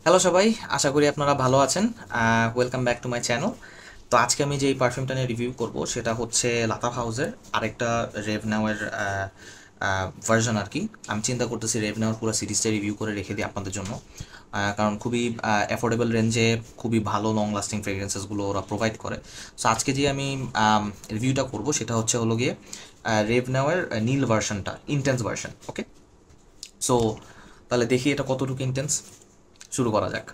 Hello সবাই, আশা করি আপনারা ভালো আছেন। Welcome back to my channel. তো আজকে আমি যে পারফিউমটা নিয়ে রিভিউ করব সেটা হচ্ছে লাতাফ হাউসের আরেকটা রেভ নাওয়ের ভার্জন আর কি। আমি চিন্তা করতেছি রেভ নাওয়ের পুরো সিরিজটা রিভিউ করে রেখে দিই আপনাদের জন্য, কারণ খুবই অ্যাফোর্ডেবল রেঞ্জে খুবই ভালো লং লাস্টিং ফ্রেগ্রেন্সেসগুলো ওরা প্রোভাইড করে। সো আজকে যে আমি রিভিউটা করব সেটা হলো গিয়ে রেভ নাওয়ের নীল ভার্সনটা, ইন্টেন্স ভার্সন। ওকে, সো তাহলে দেখি এটা কতটুকু ইন্টেন্স। শুরু করা যাক।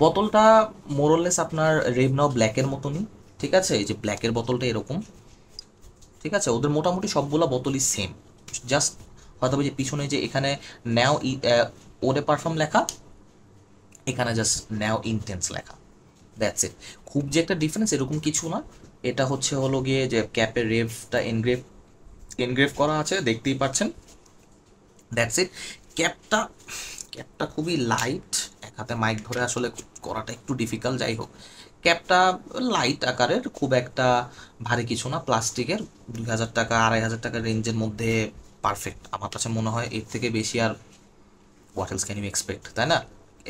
বোতলটা মোরলেস আপনার রেভনাও ব্ল্যাকের মতনই। ঠিক আছে, এই যে ব্ল্যাকের বোতলটা এরকম। ঠিক আছে, ওদের মোটামুটি সবগুলো বোতলই সেম। জাস্ট হয়তো যে পিছনে যে এখানে ন্যাও ওরে পারফর্ম লেখা, এখানে জাস্ট ন্যাও ইন্টেন্স লেখা, দ্যাটস ইট। খুব যে একটা ডিফারেন্স এরকম কিছু না। এটা হলো গিয়ে যে ক্যাপের রেভটা এনগ্রেভ এনগ্রেভ করা আছে, দেখতেই পাচ্ছেন। That's it. ক্যাপটা ক্যাপটা খুবই লাইট। এক হাতে মাইক ধরে আসলে করাটা একটু ডিফিকাল্ট, যাই হোক। ক্যাপটা লাইট আকারের, খুব একটা ভারী কিছু না, প্লাস্টিকের। 2,000 টাকা 2,500 টাকার রেঞ্জের মধ্যে পারফেক্ট আমার কাছে মনে হয়। এর থেকে বেশি আর what else can you expect, তাই না?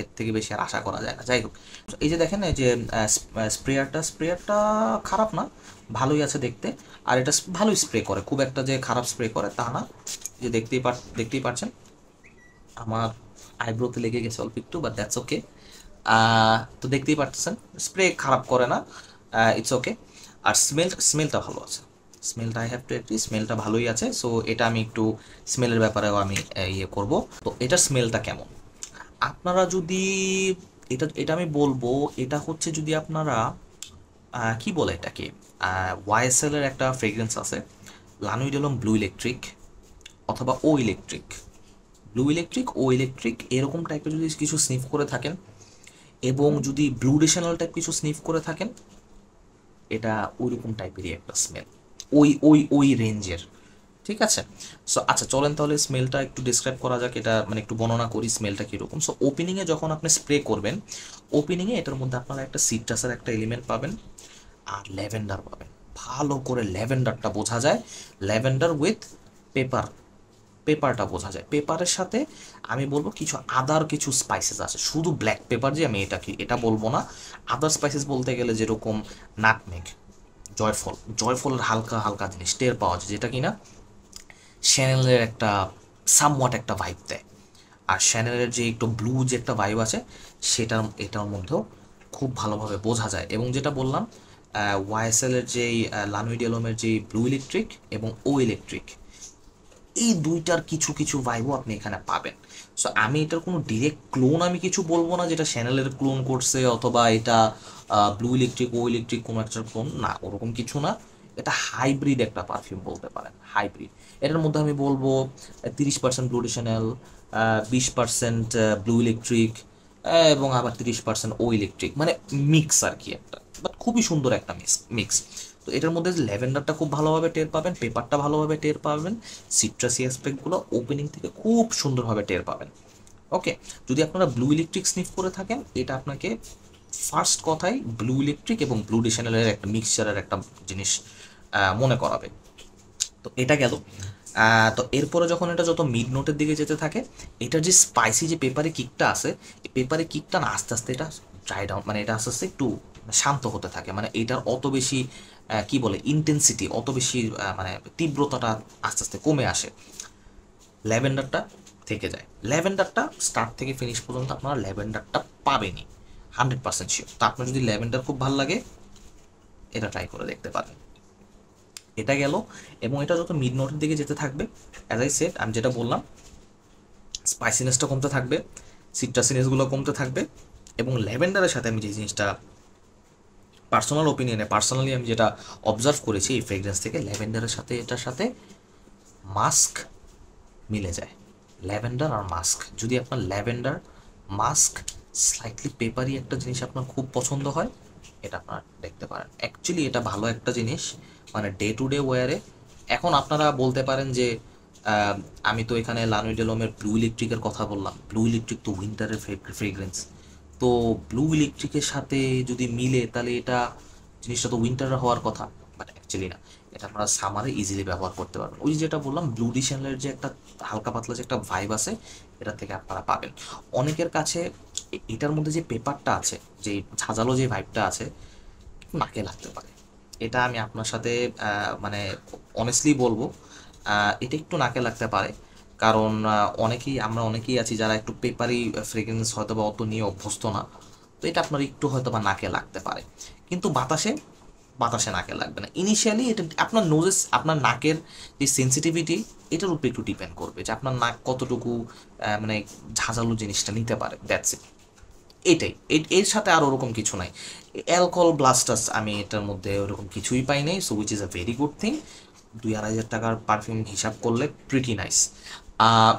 এর থেকে বেশি আর আশা করা যায় না। যাই হোক, এই যে দেখেন, এই যে স্প্রেয়ারটা খারাপ না, ভালোই আছে দেখতে। আর এটা ভালোই স্প্রে করে, খুব একটা যে খারাপ স্প্রে করে তা না। যে দেখতেই পাচ্ছেন আমার আইব্রোতে লেগে গেছে অল্প একটু, বাট দ্যাটস ওকে। তো দেখতেই পাচ্ছেন স্প্রে খারাপ করে না, ইটস ওকে। আর স্মেলটা ভালো আছে। স্মেলটা আই হ্যাভ টু এগ্রি, স্মেলটা ভালোই আছে। সো এটা আমি একটু স্মেলের ব্যাপারেও আমি ইয়ে করব। তো এটার স্মেলটা কেমন আপনারা যদি, এটা এটা আমি বলবো, এটা হচ্ছে যদি আপনারা কি বলে এটাকে, ওয়াইএসএল এর একটা ফ্রেগ্রেন্স আছে, লানুইডেলম ব্লু ইলেকট্রিক অথবা ও ইলেকট্রিক। ও ইলেকট্রিক এরকম টাইপের যদি কিছু স্নিফ করে থাকেন, এবং যদি ব্লু রেশনাল টাইপ কিছু স্নিফ করে থাকেন, এটা ওইরকম টাইপেরই একটা স্মেল, ওই রেঞ্জের। ঠিক আছে। সো আচ্ছা, চলেন তাহলে স্মেলটা একটু ডিসক্রাইব করা যাক, এটা মানে একটু বর্ণনা করি স্মেলটা কীরকম। সো ওপেনিংয়ে যখন আপনি স্প্রে করবেন, ওপেনিংয়ে এটার মধ্যে আপনারা একটা সিট্রাসের একটা এলিমেন্ট পাবেন, আর ল্যাভেন্ডার পাবেন। ভালো করে ল্যাভেন্ডারটা বোঝা যায়, ল্যাভেন্ডার উইথ পেপার। পেপারটা বোঝা যায়, পেপারের সাথে আমি বলবো কিছু আদার কিছু স্পাইসেস আছে। শুধু ব্ল্যাক পেপার যে আমি এটা বলবো না। আদার স্পাইসেস বলতে গেলে যেরকম নাটমেগ, জয়ফলের হালকা হালকা জিনিস টের পাওয়া যায়, যেটা কিনা শ্যানেলের একটা সামওয়াট একটা ভাইব দেয়। আর শ্যানেলের যে একটু ব্লু যে একটা ভাইব আছে, এটার মধ্যেও খুব ভালোভাবে বোঝা যায়। এবং যেটা বললাম, ওয়াইএসএল এর যেই লানুইডিয়ালমের যে ব্লু ইলেকট্রিক এবং ও ইলেকট্রিক, এই দুইটার কিছু কিছু ভাইবও আপনি এখানে পাবেন। সো আমি এটার কোনো ডিরেক্ট ক্লোন আমি কিছু বলবো না যেটা শ্যানেলের ক্লোন করছে, অথবা এটা ব্লু ইলেকট্রিক ও ইলেকট্রিক কোনো একটা ক্লোন না, ওরকম কিছু না। এটা হাইব্রিড একটা পারফিউম বলতে পারেন, হাইব্রিড। এটার মধ্যে আমি বলবো 30% ব্লু ডিশনাল, 20% ব্লু ইলেকট্রিক, এবং আবার 30% ও ইলেকট্রিক, মানে মিক্স আর কি একটা। বাট খুবই সুন্দর একটা মিক্স। তো এটার মধ্যে ল্যাভেন্ডারটা খুব ভালোভাবে টের পাবেন, পেপারটা ভালোভাবে টের পাবেন, সিট্রাসি অ্যাসপেক্টগুলো ওপেনিং থেকে খুব সুন্দরভাবে টের পাবেন। ওকে, যদি আপনারা ব্লু ইলেকট্রিক স্নিফ করে থাকেন, এটা আপনাকে ফার্স্ট কথাই ব্লু ইলেকট্রিক এবং ব্লু ডিশনালের একটা মিক্সচারের একটা জিনিস মনে করাবে। তো এটা গেল। তো এরপরে যখন এটা যত মিড নোটের দিকে যেতে থাকে, এটার যে স্পাইসি যে পেপারে কিকটা আছে, এই পেপারে কিকটা না আস্তে আস্তে এটা ড্রাই ডাউন, মানে এটা আস্তে আস্তে একটু শান্ত হতে থাকে। মানে এটার অত বেশি কি বলে ইন্টেন্সিটি, অত বেশি মানে তীব্রতাটা আস্তে আস্তে কমে আসে। ল্যাভেন্ডারটা থেকে যায়। ল্যাভেন্ডারটা স্টার্ট থেকে ফিনিশ পর্যন্ত আপনারা ল্যাভেন্ডারটা পাবেনই, 100% শিওর। তো আপনার যদি ল্যাভেন্ডার খুব ভালো লাগে, এটা ট্রাই করে দেখতে পারেন। এটা গেল। এবং এটা যত মিড নোটের দিকে যেতে থাকবে, অ্যাজ আই সেড, আমি যেটা বললাম, স্পাইসিনেসটা কমতে থাকবে, সিট্রাসিনেসগুলো কমতে থাকবে। এবং ল্যাভেন্ডারের সাথে আমি যে জিনিসটা পার্সোনালি আমি যেটা অবজার্ভ করেছি এই ফ্রেগরেন্স থেকে, ল্যাভেন্ডারের সাথে এটার সাথে মাস্ক মিলে যায়। ল্যাভেন্ডার আর মাস্ক, যদি আপনার ল্যাভেন্ডার মাস্ক স্লাইটলি পেপারি একটা জিনিস আপনার খুব পছন্দ হয়, এটা আপনারা দেখতে পারেন। অ্যাকচুয়ালি এটা ভালো একটা জিনিস, মানে ডে টু ডে ওয়ারে। এখন আপনারা বলতে পারেন যে আমি তো এখানে লানুইডেলমের ব্লু ইলেকট্রিকের কথা বললাম, ব্লু ইলেকট্রিক তো উইন্টারের ফ্রেগ্রেন্স। তো ব্লু ইলেকট্রিকের সাথে যদি মিলে, তাহলে এটা জিনিসটা তো উইন্টারের হওয়ার কথা। বাট অ্যাকচুয়ালি না, এটা আপনারা সামারে ইজিলি ব্যবহার করতে পারবেন। ওই যেটা বললাম ব্লু ডিশানের যে একটা হালকা পাতলা যে একটা ভাইব আছে, এটা থেকে আপনারা পাবেন। অনেকের কাছে এটার মধ্যে যে পেপারটা আছে, যে ঝাঁঝালো যে ভাইবটা আছে, নাকে লাগতে পারে। এটা আমি আপনার সাথে মানে অনেস্টলি বলবো, এটা একটু নাকে লাগতে পারে। কারণ আমরা অনেকেই আছি যারা একটু পেপারি ফ্রেগ্রেন্স হয়তো বা অত নিয়ে অভ্যস্ত না, তো এটা আপনার একটু হয়তো বা নাকে লাগতে পারে। কিন্তু বাতাসে বাতাসে নাকে লাগবে না ইনিশিয়ালি। এটা আপনার নোজেস, আপনার নাকের যে সেন্সিটিভিটি, এটার উপর একটু ডিপেন্ড করবে যে আপনার নাক কতটুকু মানে ঝাঁঝালো জিনিসটা নিতে পারে, দ্যাটস ইট। এটাই, এর সাথে আর ওরকম কিছু নাই। অ্যালকোহল ব্লাস্টার্স আমি এটার মধ্যে ওরকম কিছুই পাই নাই, so which is a very good thing. 2-2,500 টাকার পারফিউম হিসাব করলে প্রিটি নাইস।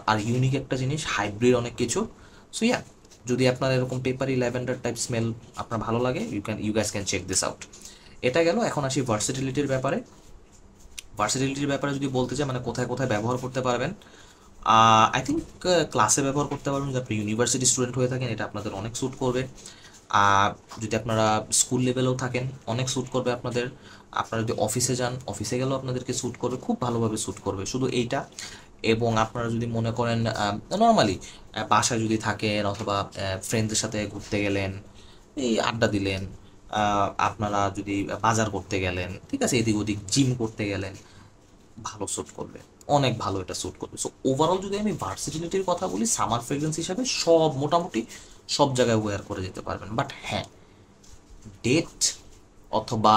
আর ইউনিক একটা জিনিস, হাইব্রিড অনেক কিছু। সো ইয়া, যদি আপনার এরকম পেপারি ল্যাভেন্ডার টাইপ স্মেল আপনার ভালো লাগে, you guys can check this out. এটা গেল। এখন আসি ভার্সিটিলিটির ব্যাপারে। ভার্সিটিলিটির ব্যাপারে যদি বলতে চাই, মানে কোথায় কোথায় ব্যবহার করতে পারবেন, আই থিঙ্ক ক্লাসে ব্যবহার করতে পারবেন। যদি আপনি ইউনিভার্সিটি স্টুডেন্ট হয়ে থাকেন, এটা আপনাদের অনেক স্যুট করবে। যদি আপনারা স্কুল লেভেলেও থাকেন, অনেক স্যুট করবে আপনাদের। আপনারা যদি অফিসে যান, অফিসে গেলেও আপনাদেরকে স্যুট করবে, খুব ভালোভাবে স্যুট করবে শুধু এইটা। এবং আপনারা যদি মনে করেন নর্মালি বাসায় যদি থাকেন, অথবা ফ্রেন্ডদের সাথে ঘুরতে গেলেন, এই আড্ডা দিলেন, আপনারা যদি বাজার করতে গেলেন, ঠিক আছে, এদিক ওদিক জিম করতে গেলেন, ভালো স্যুট করবে, অনেক ভালো এটা স্যুট করবে। সো ওভারঅল যদি আমি ভার্সিটিলিটির কথা বলি, সামার ফ্রেগ্রেন্স হিসাবে সব মোটামুটি সব জায়গায় ওয়্যার করে যেতে পারবেন। বাট হ্যাঁ, ডেট অথবা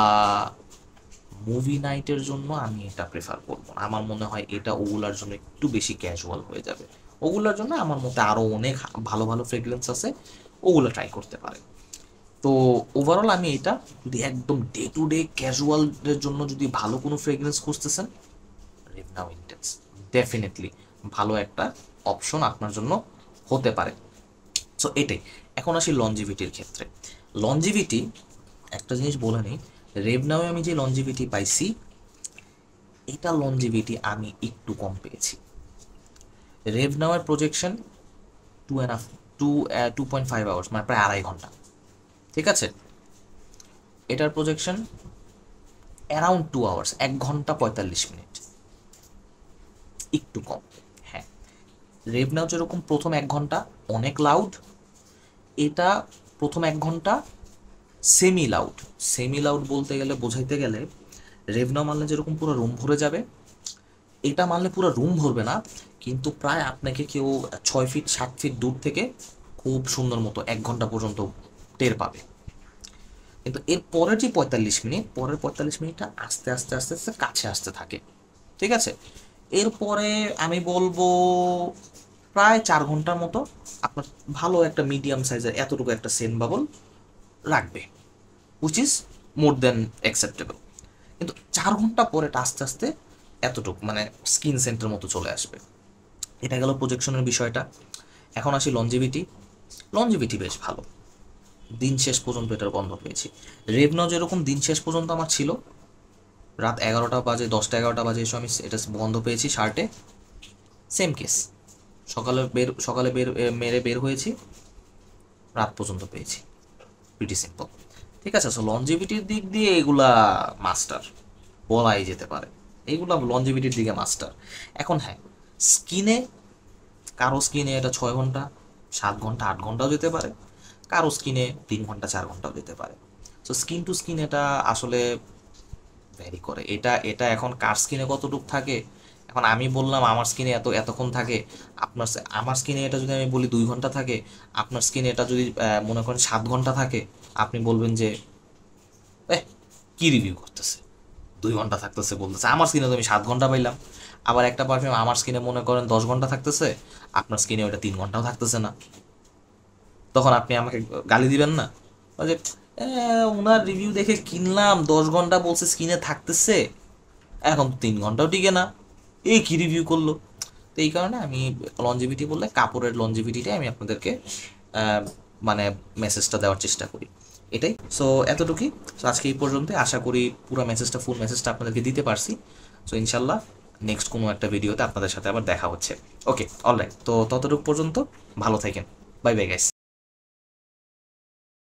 মুভি নাইটের জন্য আমি এটা প্রেফার করবো না। আমার মনে হয় এটা ওগুলার জন্য একটু বেশি ক্যাজুয়াল হয়ে যাবে। ওগুলার জন্য আমার মতে আরও অনেক ভালো ভালো ফ্রেগ্রেন্স আছে, ওগুলো ট্রাই করতে পারে। তো ওভারঅল আমি এটা, যদি একদম ডে টু ডে ক্যাজুয়ালের জন্য যদি ভালো কোনো ফ্রেগ্রেন্স খুঁজতেছেন, রেভনাউ ইন্টেন্স ডেফিনেটলি ভালো একটা অপশন আপনার জন্য হতে পারে। সো এটাই। এখন আসি লঞ্জিভিটির ক্ষেত্রে। লঞ্জিভিটি একটা জিনিস বলে নিই, রেভনাউয়ে আমি যে লঞ্জিভিটি পাইছি, এটা লঞ্জিভিটি আমি একটু কম পেয়েছি। রেভনাউয়ের প্রজেকশন 2.5 আওয়ার্স, মানে প্রায় 2.5 ঘন্টা, ঠিক আছে। এটার প্রজেকশন অ্যারাউন্ড 2 আওয়ার্স, 1 ঘন্টা 45 মিনিট, একটু কম। হ্যাঁ, রেভনাউ যেরকম প্রথম 1 ঘন্টা অনেক লাউড, এটা প্রথম 1 ঘন্টা সেমি লাউড। সেমি লাউড বলতে গেলে, বোঝাইতে গেলে, রেভনাউ মারলে যেরকম পুরো রুম ভরে যাবে, এটা মারলে পুরো রুম ভরবে না, কিন্তু প্রায় আপনাকে কেউ 6 ফিট 7 ফিট দূর থেকে খুব সুন্দর মতো 1 ঘন্টা পর্যন্ত টের পাবে। কিন্তু এর পরের যে 45 মিনিট, পরের 45 মিনিটটা আস্তে আস্তে আস্তে আস্তে কাছে আসতে থাকে, ঠিক আছে। এরপরে আমি বলবো প্রায় 4 ঘন্টার মতো আপনার ভালো একটা মিডিয়াম সাইজের এতটুকু একটা সেন্ট বাবল রাখবে, which is more than acceptable. কিন্তু 4 ঘন্টা পরে এটা আস্তে আস্তে এতটুকু মানে স্কিন সেন্টের মতো চলে আসবে। এটা গেল প্রজেকশনের বিষয়টা। এখন আসি লঞ্জিভিটি। লঞ্জিভিটি বেশ ভালো, দিন শেষ পর্যন্ত এটার গন্ধ পেয়েছি। রেভনাও যেরকম দিন শেষ পর্যন্ত আমার ছিল, রাত 11টা বাজে, 10টা 11টা বাজে এসে আমি এটা গন্ধ পেয়েছি শার্টে, সেম কেস। সকালে মেরে বের হয়েছি, রাত পর্যন্ত পেয়েছি, প্রিটি সিম্পল, ঠিক আছে। সো লঞ্জিভিটির দিক দিয়ে এগুলা মাস্টার বলাই যেতে পারে, এইগুলা লঞ্জিভিটির দিকে মাস্টার। এখন হ্যাঁ, স্কিনে, কারো স্কিনে এটা 6 ঘন্টা 7 ঘন্টা 8 ঘন্টাও যেতে পারে, কারো স্কিনে 3 ঘন্টা 4 ঘন্টাও যেতে পারে। সো স্কিন টু স্কিন এটা আসলে ভ্যারি করে। এটা এটা এখন কার স্কিনে কতটুকু থাকে, এখন আমি বললাম আমার স্কিনে এতক্ষণ থাকে, আমার স্কিনে এটা যদি আমি বলি 2 ঘন্টা থাকে, আপনার স্কিনে এটা যদি মনে করেন 7 ঘন্টা থাকে, আপনি বলবেন যে কি রিভিউ করতেছে, 2 ঘন্টা থাকতেছে বলতেছে, আমার স্কিনে তো আমি 7 ঘন্টা পাইলাম। আবার একটা পারফিউম আমার স্কিনে মনে করেন 10 ঘন্টা থাকতেছে, আপনার স্কিনে ওটা 3 ঘন্টাও থাকতেছে না, তখন আপনি আমাকে গালি দিবেন না যে ওনার রিভিউ দেখে কিনলাম, 10 ঘন্টা বলছে স্কিনে থাকতেছে, এখন 3 ঘন্টাও টিকে না, এই কি রিভিউ করলো। তো এই কারণে আমি লঞ্জিভিটি বললে কাপড়ের লঞ্জিভিটিটাই আমি আপনাদেরকে মানে মেসেজটা দেওয়ার চেষ্টা করি, এটাই। সো এতটুকুই। সো আজকে এই পর্যন্ত, আশা করি পুরো মেসেজটা, ফুল মেসেজটা আপনাদেরকে দিতে পারছি। সো ইনশাল্লাহ নেক্সট কোনো একটা ভিডিওতে আপনাদের সাথে আবার দেখা হচ্ছে। ওকে, অলরাইট, তো ততটুকু পর্যন্ত ভালো থাকেন। Bye bye guys.